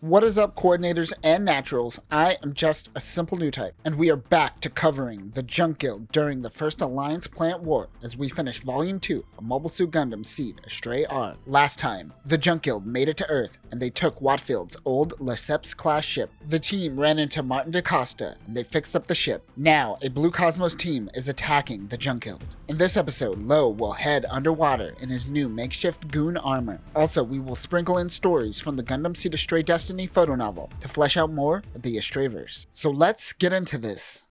What is up, coordinators and naturals? I am just a simple new type, and we are back to covering the Junk Guild during the First Alliance Plant War as we finish Volume 2 of Mobile Suit Gundam Seed Astray R. Last time, the Junk Guild made it to Earth, and they took Watfield's old Lesseps-class ship. The team ran into Martin DaCosta, and they fixed up the ship. Now, a Blue Cosmos team is attacking the Junk Guild. In this episode, Lo will head underwater in his new makeshift GOOhN armor. Also, we will sprinkle in stories from the Gundam Seed Astray Destiny photo novel to flesh out more of the Astrayverse. So let's get into this.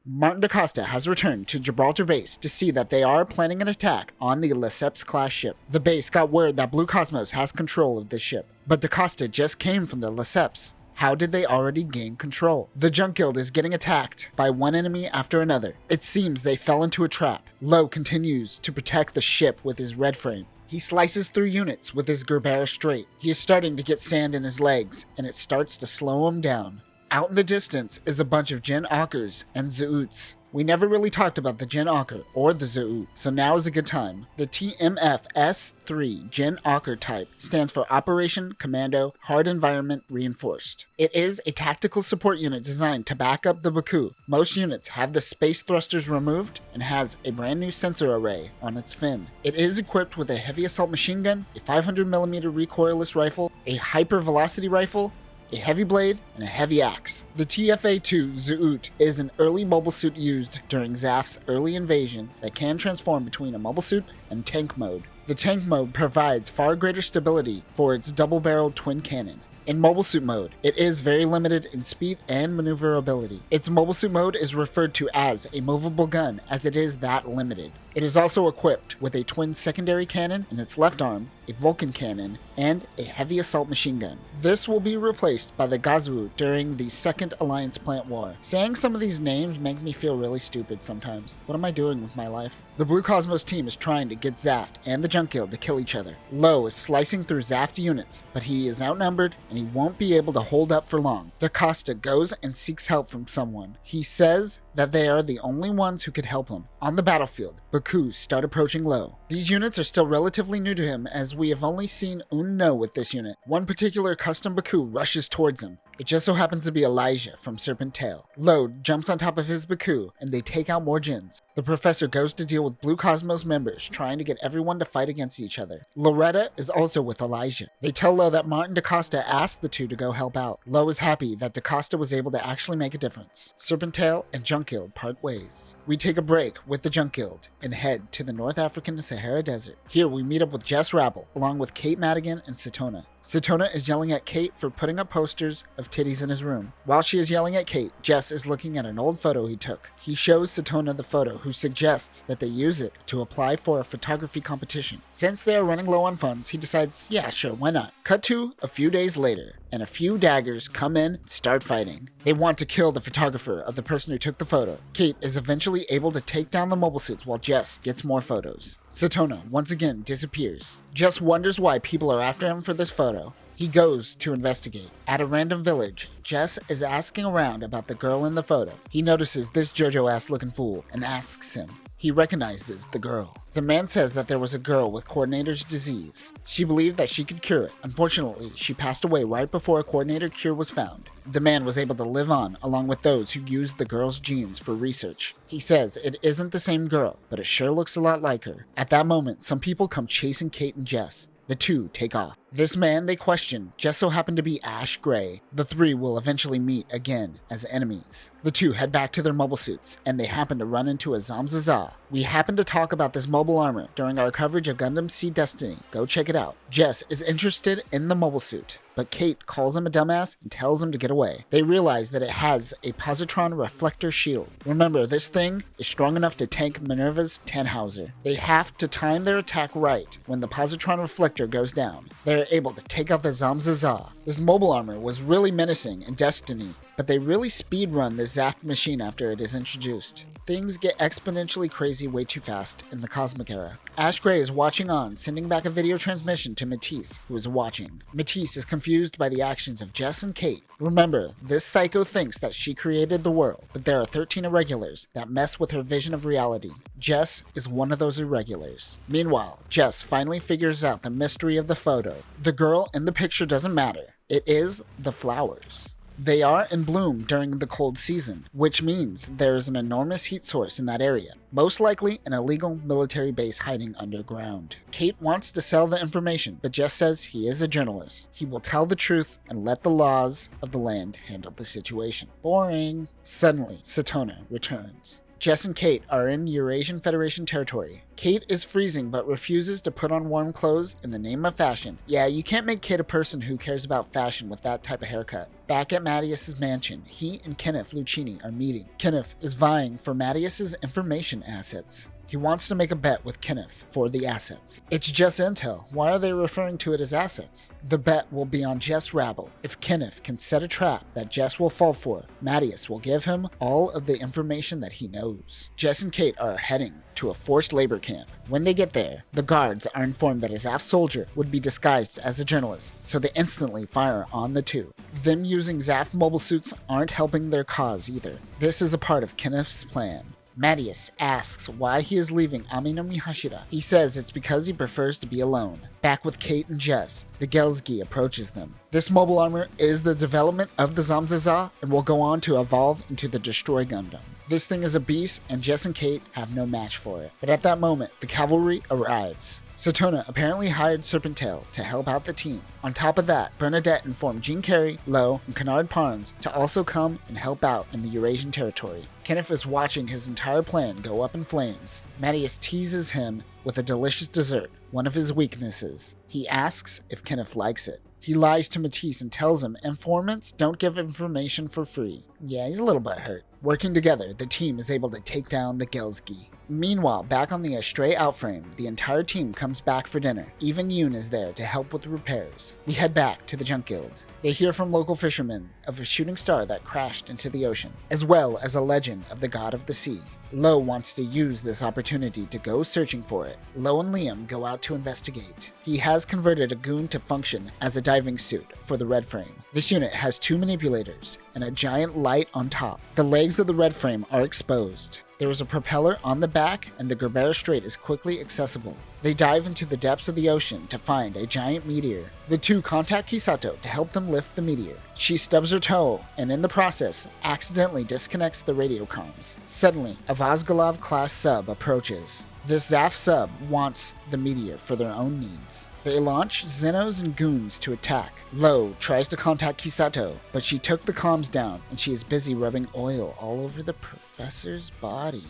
Martin DaCosta has returned to Gibraltar base to see that they are planning an attack on the Lesseps-class ship. The base got word that Blue Cosmos has control of this ship, but DaCosta just came from the Lesseps. How did they already gain control? The Junk Guild is getting attacked by one enemy after another. It seems they fell into a trap. Lo continues to protect the ship with his red frame. He slices through units with his Gerber straight. He is starting to get sand in his legs, and it starts to slow him down. Out in the distance is a bunch of Jin Akkers and Zoots. We never really talked about the Jin Akker or the Zoot, so now is a good time. The TMF-S3 Jin Akker type stands for Operation Commando Hard Environment Reinforced. It is a tactical support unit designed to back up the Baku. Most units have the space thrusters removed and has a brand new sensor array on its fin. It is equipped with a heavy assault machine gun, a 500mm recoilless rifle, a hyper velocity rifle, a heavy blade, and a heavy axe. The TFA-2 Zoot is an early mobile suit used during Zaf's early invasion that can transform between a mobile suit and tank mode. The tank mode provides far greater stability for its double-barreled twin cannon. In mobile suit mode, it is very limited in speed and maneuverability. Its mobile suit mode is referred to as a movable gun as it is that limited. It is also equipped with a twin secondary cannon in its left arm, a Vulcan cannon, and a heavy assault machine gun. This will be replaced by the Gazu during the Second Alliance Plant War. Saying some of these names make me feel really stupid sometimes. What am I doing with my life? The Blue Cosmos team is trying to get Zaft and the Junk Guild to kill each other. Lo is slicing through Zaft units, but he is outnumbered and he won't be able to hold up for long. DaCosta goes and seeks help from someone. He says that they are the only ones who could help him. On the battlefield, Bakus start approaching Lo. These units are still relatively new to him as we have only seen GOOhN with this unit. One particular custom Baku rushes towards him. It just so happens to be Elijah from Serpent Tail. Lo jumps on top of his Baku and they take out more Jins. The professor goes to deal with Blue Cosmos members trying to get everyone to fight against each other. Loretta is also with Elijah. They tell Lo that Martin DaCosta asked the two to go help out. Lo is happy that DaCosta was able to actually make a difference. Serpent Tail and Junk Guild part ways. We take a break with the Junk Guild and head to the North African Sahara Desert. Here we meet up with Jess Rabble along with Kate Madigan and Satona. Satona is yelling at Kate for putting up posters of titties in his room. While she is yelling at Kate, Jess is looking at an old photo he took. He shows Satona the photo, who suggests that they use it to apply for a photography competition. Since they are running low on funds, he decides, yeah, sure, why not? Cut to a few days later, and a few daggers come in and start fighting. They want to kill the photographer of the person who took the photo. Kate is eventually able to take down the mobile suits while Jess gets more photos. Satona once again disappears. Jess wonders why people are after him for this photo. He goes to investigate. At a random village, Jess is asking around about the girl in the photo. He notices this JoJo-ass looking fool and asks him. He recognizes the girl. The man says that there was a girl with coordinator's disease. She believed that she could cure it. Unfortunately, she passed away right before a coordinator cure was found. The man was able to live on along with those who used the girl's genes for research. He says it isn't the same girl, but it sure looks a lot like her. At that moment, some people come chasing Kate and Jess. The two take off. This man they question just so happened to be Ash Gray. The three will eventually meet again as enemies. The two head back to their mobile suits, and they happen to run into a Zamzaza. We happen to talk about this mobile armor during our coverage of Gundam Seed Destiny. Go check it out. Jess is interested in the mobile suit, but Kate calls him a dumbass and tells him to get away. They realize that it has a positron reflector shield. Remember, this thing is strong enough to tank Minerva's Tannhauser. They have to time their attack right when the positron reflector goes down. They're able to take out the Zamzaza. This mobile armor was really menacing in Destiny, but they really speedrun the Zaft machine after it is introduced. Things get exponentially crazy way too fast in the Cosmic Era. Ash Gray is watching on, sending back a video transmission to Matisse, who is watching. Matisse is confused by the actions of Jess and Kate. Remember, this psycho thinks that she created the world, but there are 13 irregulars that mess with her vision of reality. Jess is one of those irregulars. Meanwhile, Jess finally figures out the mystery of the photo. The girl in the picture doesn't matter. It is the flowers. They are in bloom during the cold season, which means there is an enormous heat source in that area, most likely an illegal military base hiding underground. Kate wants to sell the information, but Jess says he is a journalist. He will tell the truth and let the laws of the land handle the situation. Boring. Suddenly, Satona returns. Jess and Kate are in Eurasian Federation territory. Kate is freezing but refuses to put on warm clothes in the name of fashion. Yeah, you can't make Kate a person who cares about fashion with that type of haircut. Back at Mattias's mansion, he and Kenneth Lucchini are meeting. Kenneth is vying for Mattias's information assets. He wants to make a bet with Kenneth for the assets. It's just intel. Why are they referring to it as assets? The bet will be on Jess Rabble. If Kenneth can set a trap that Jess will fall for, Mattias will give him all of the information that he knows. Jess and Kate are heading to a forced labor camp. When they get there, the guards are informed that a Zaf soldier would be disguised as a journalist, so they instantly fire on the two. Them using Zaf mobile suits aren't helping their cause either. This is a part of Kenneth's plan. Mattias asks why he is leaving Ami-no Mihashira. He says it's because he prefers to be alone. Back with Kate and Jess, the Gelsgi approaches them. This mobile armor is the development of the Zamzaza and will go on to evolve into the Destroy Gundam. This thing is a beast, and Jess and Kate have no match for it. But at that moment, the cavalry arrives. Satona apparently hired Serpentail to help out the team. On top of that, Bernadette informed Jean Carey, Lo, and Kennard Parnes to also come and help out in the Eurasian territory. Kenneth is watching his entire plan go up in flames. Mattias teases him with a delicious dessert, one of his weaknesses. He asks if Kenneth likes it. He lies to Matisse and tells him informants don't give information for free. Yeah, he's a little butthurt. Working together, the team is able to take down the Gelsgi. Meanwhile, back on the Astray outframe, the entire team comes back for dinner. Even GOOhN is there to help with the repairs. We head back to the Junk Guild. They hear from local fishermen of a shooting star that crashed into the ocean, as well as a legend of the god of the sea. Lo wants to use this opportunity to go searching for it. Lo and Liam go out to investigate. He has converted a GOOhN to function as a diving suit for the red frame. This unit has two manipulators and a giant light on top. The legs of the red frame are exposed. There is a propeller on the back, and the Gerbera Strait is quickly accessible. They dive into the depths of the ocean to find a giant meteor. The two contact Kisato to help them lift the meteor. She stubs her toe, and in the process, accidentally disconnects the radio comms. Suddenly, a Vazgalov-class sub approaches. This Zaf sub wants the meteor for their own needs. They launch Zenos and GOOHNs to attack. Lo tries to contact Kisato, but she took the comms down, and she is busy rubbing oil all over the professor's body.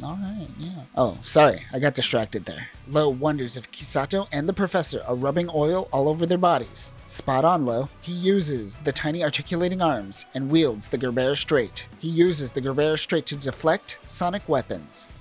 Alright, yeah. Oh, sorry, I got distracted there. Lo wonders if Kisato and the professor are rubbing oil all over their bodies. Spot on, Lo. He uses the tiny articulating arms and wields the Gerbera Strait. He uses the Gerbera Strait to deflect sonic weapons.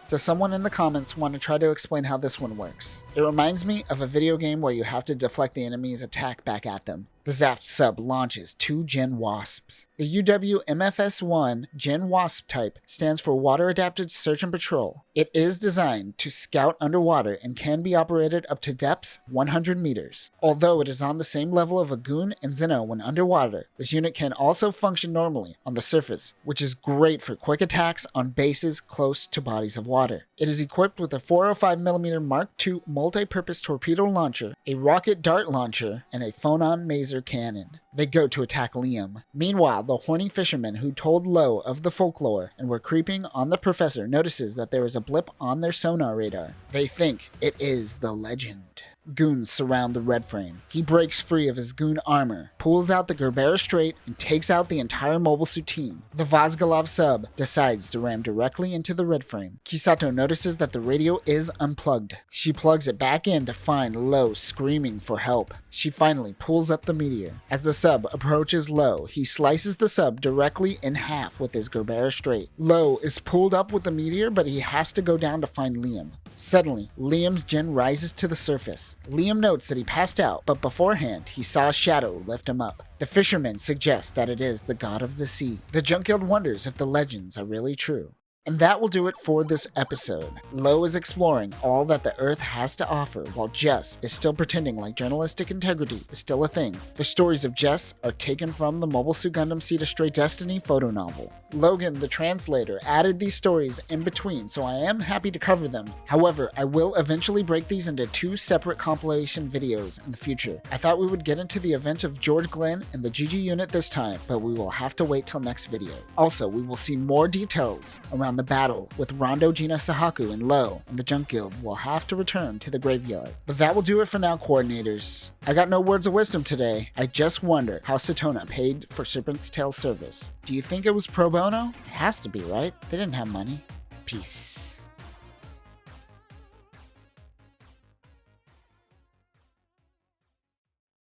Does someone in the comments want to try to explain how this one works? It reminds me of a video game where you have to deflect the enemy's attack back at them. The Zaft sub launches two Gen Wasps. The UW MFS-1 Gen Wasp type stands for Water Adapted Search and Patrol. It is designed to scout underwater and can be operated up to depths 100 meters. Although it is on the same level of a GOOhN and Zeno when underwater, this unit can also function normally on the surface, which is great for quick attacks on bases close to bodies of water. It is equipped with a 405mm Mark II multi-purpose torpedo launcher, a rocket dart launcher, and a phonon maser cannon. They go to attack Liam. Meanwhile, the horny fishermen who told Lo of the folklore and were creeping on the professor notices that there is a blip on their sonar radar. They think it is the legend. GOOHNs surround the red frame. He breaks free of his GOOhN armor, pulls out the Gerbera Strait, and takes out the entire mobile suit team. The Vazgalov sub decides to ram directly into the red frame. Kisato notices that the radio is unplugged. She plugs it back in to find Lo screaming for help. She finally pulls up the meteor. As the sub approaches Lo, he slices the sub directly in half with his Gerbera Strait. Lo is pulled up with the meteor, but he has to go down to find Liam. Suddenly, Liam's gen rises to the surface. Liam notes that he passed out, but beforehand, he saw a shadow lift him up. The fishermen suggest that it is the god of the sea. The Junk Guild wonders if the legends are really true. And that will do it for this episode. Lo is exploring all that the Earth has to offer, while Jess is still pretending like journalistic integrity is still a thing. The stories of Jess are taken from the Mobile Suit Gundam Seed Astray Destiny photo novel. Logan, the translator, added these stories in between, so I am happy to cover them. However, I will eventually break these into 2 separate compilation videos in the future. I thought we would get into the event of George Glenn and the GG unit this time, but we will have to wait till next video. Also, we will see more details around the battle with Rondo, Gina, Sahaku, and Lo, and the Junk Guild will have to return to the graveyard. But that will do it for now, coordinators. I got no words of wisdom today. I just wonder how Satona paid for Serpent's Tail service. Do you think it was pro bono? It has to be, right? They didn't have money. Peace.